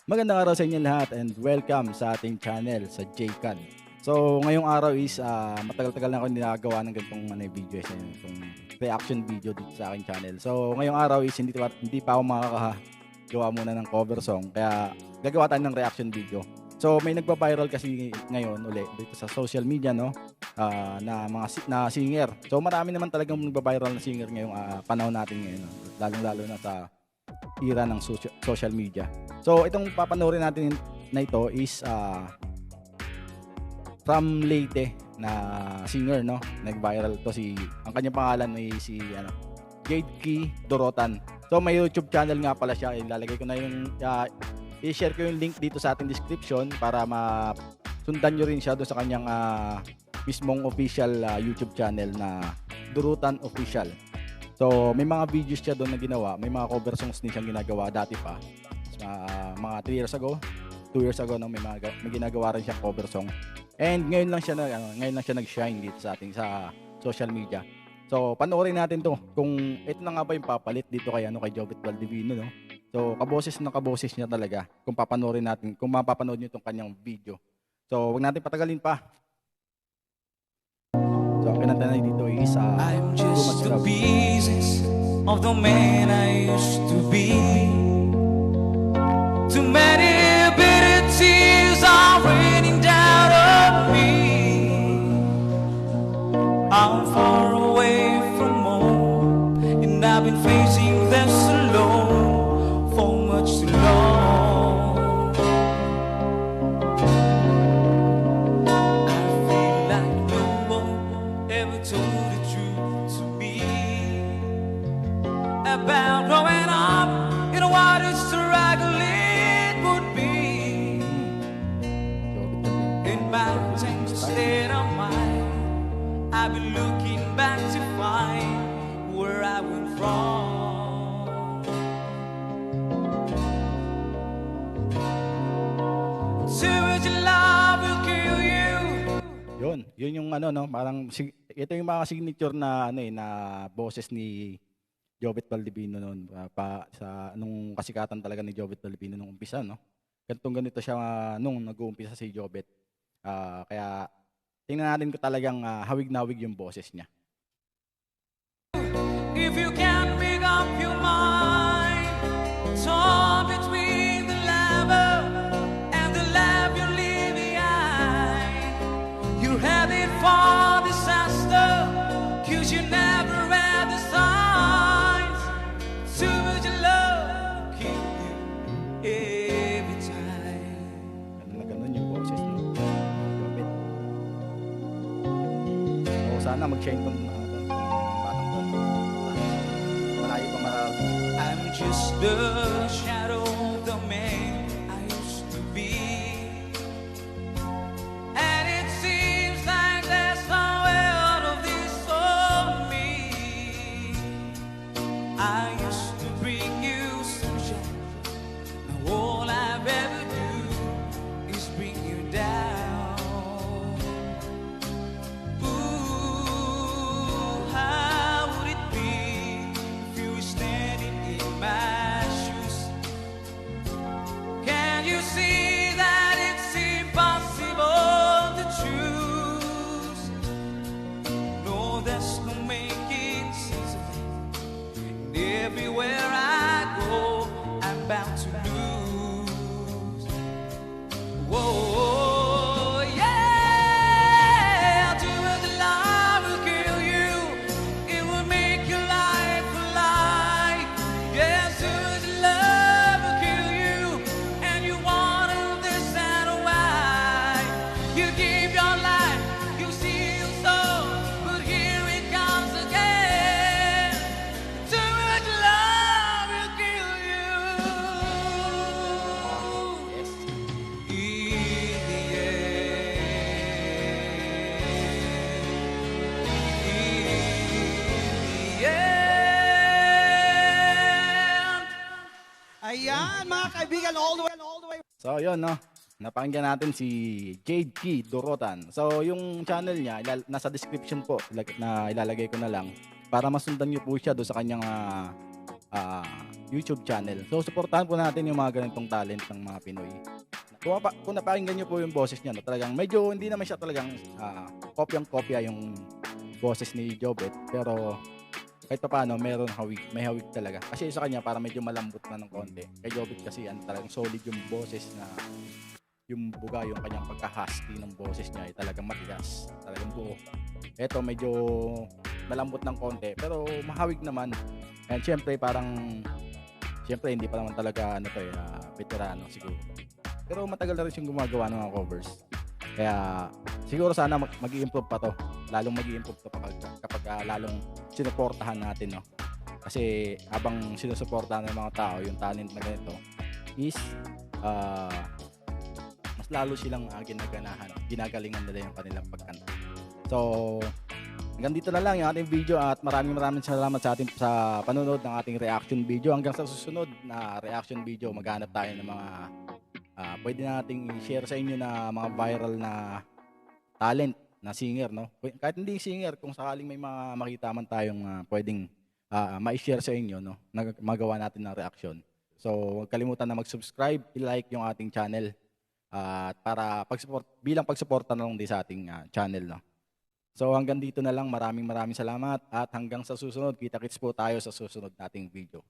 Magandang araw sa inyo lahat and welcome sa ating channel sa JCAD. So ngayong araw is matagal-tagal na ako ginagawa ng ganitong video sa itong reaction video dito sa aking channel. So ngayong araw is hindi pa ako makakagawa muna ng cover song kaya gagawa tayo ng reaction video. So may nagba-viral kasi ngayon ulit dito sa social media na mga singer. So marami naman talagang nagba-viral na singer ngayong panahon natin ngayon, lalong-lalo na sa era ng social media. So itong papanoorin natin na ito is from Leyte na singer, no? Nag-viral to ang kanyang pangalan ay si Jade Key Dorotan. So may YouTube channel nga pala siya. Ilalagay ko na yung i-share ko yung link dito sa ating description para masundan nyo rin siya doon sa kanyang mismong official YouTube channel na Dorotan Official. So may mga videos siya doon na ginawa, may mga cover songs din siyang ginagawa dati pa. Mga 2 years ago no, may ginagawa rin siyang cover song. And ngayon lang siya nag-shine dito sa ating sa social media. So panoorin natin 'to kung ito na nga ba yung papalit dito kay Jovit Valdivino, no. So kaboses niya talaga kung papanoorin natin, kung mapapanood niyo itong kanyang video. So wag natin patagalin pa. So ang kinanta na dito is I'm just the pieces of the man I used to be. Too many bitter tears are raining down on me. I'm far away from home, and I've been facing this alone for much too long. I feel like no one ever told the truth to me about growing up in what is struggling would be. In my changed state of mind, I've been looking back to find where I went wrong. Too much love will kill you. Yun yung parang ito yung mga signature na na boses ni Jovit Valdivino noon, nung kasikatan talaga ni Jovit Valdivino nung umpisa, no. Ganito siya nung nag-uumpisa si Jovit. Kaya tingnan natin kung talagang hawig na hawig yung boses niya. If you can't make up your mind, torn between the lover and the life you leave behind, you're headed for disaster, 'cause you never read the signs. Too much love kill you every time. Ganun yung boses ni Jovit. So sana mag-shine tong batang to. Malayo pa marami. I'm just the shadow of the man I used to be, and it seems like there's no way out of this for me. I used to bring you sunshine, now all I've ever do is bring you down. Ooh, how would it be if you were standing in my shoes? Can you see that it's impossible to choose? No, there's no making sense of it. And everywhere I go, I'm bound to lose. Whoa, yeah, too much love will kill you. It will make your life a lie. Yes, too much love will kill you, and you want this and why? You give your life, you steal soul, but here it comes again. Too much love will kill you. Yes. In the end. Ayan, mga kaibigan, all the way. So yun, no. Napakinggan natin si Jade Key Dorotan. So yung channel niya nasa description po na ilalagay ko na lang para masundan niyo po siya do sa kanyang YouTube channel. So suportahan po natin yung mga ganitong talent ng mga Pinoy. Kung napakinggan niyo po yung boses niya, no, talagang medyo hindi naman siya talagang kopyang-kopya yung boses ni Jobet, pero kahit pa paano may hawig talaga. Kasi sa kanya para medyo malambot na ng konti. Kay Jobet kasi talagang solid yung boses na yung buga, yung kanyang pagka-husky ng boses niya ay talagang matigas, talagang buo. Ito medyo malambot ng konti pero mahawig naman. And syempre hindi pa naman talaga veterano siguro. Pero matagal na rin siyang gumagawa ng mga covers. Kaya siguro sana mag-i-improve pa to. Lalong mag-i-improve to kapag lalong sinuportahan natin, no. Kasi habang sinusuportahan ng mga tao yung talent na ganito is mas lalo silang ginagalingan nila yung kanilang pagkanta. So hanggang dito na lang yung ating video at maraming salamat sa panonood ng ating reaction video. Hanggang sa susunod na reaction video, maghanap tayo ng mga pwede nating i-share sa inyo na mga viral na talent na singer, no? Kahit hindi singer, kung sakaling may mga makita man tayong pwedeng ma-share sa inyo, no? Magawa natin ng reaction. So, huwag kalimutan na mag-subscribe, i-like yung ating channel para bilang pagsuporta na lang din sa ating channel, no? So, hanggang dito na lang. Maraming salamat at hanggang sa susunod. Kita-kits po tayo sa susunod nating video.